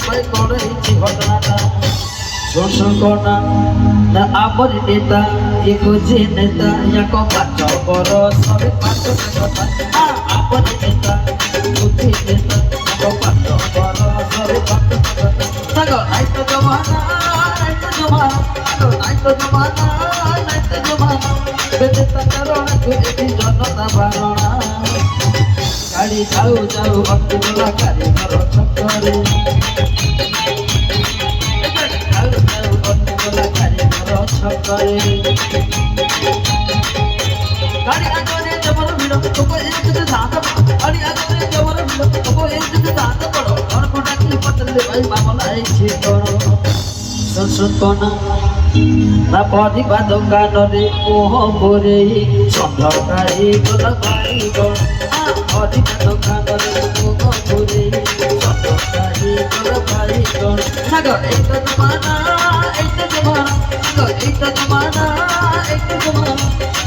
ভাই করেছি ঘটনাটা শোন কোনা না আমার নেতা এগোছে নেতা এক পাঁচ বড় সবে পাঁচ কথা আমার নেতা এগোছে নেতা এক পাঁচ বড় সবে পাঁচ কথা সাগো নাই তো জমানা নাই তো জমানা নাই তো জমানা নাই তো জমানা বেদে কারণ তুই জনতা বারণা গাড়ি যাও যাও অন্তলা গাড়ি ঘর চক্করে गाड़ी आगे जबर भिड़ो तो को एक से दांत गाड़ी आगे जबर भिड़ो तो को एक से दांत पड़ो और कोटा की पतले भाई मामला है छे करो सुन कोना ना पदी बा दোकान रे ओह पोरे संध्याकाळी गोला भाई गो पदी बा दोकान रे ओह पोरे संध्याकाळी गोला भाई गो सागो एक जमाना एक जमाना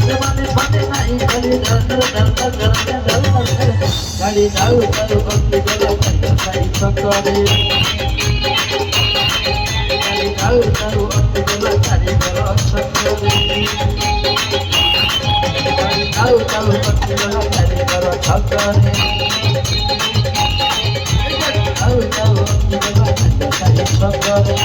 जमाने पाने नहीं गली दर गाड़ी जाऊ जाऊ बंदी गलो साई चक्करे गाड़ी जाऊ जाऊ बंदी गलो साई गलो चक्करे गाड़ी जाऊ जाऊ बंदी गलो साई गलो चक्करे जाऊ जाऊ बंदी गलो साई चक्करे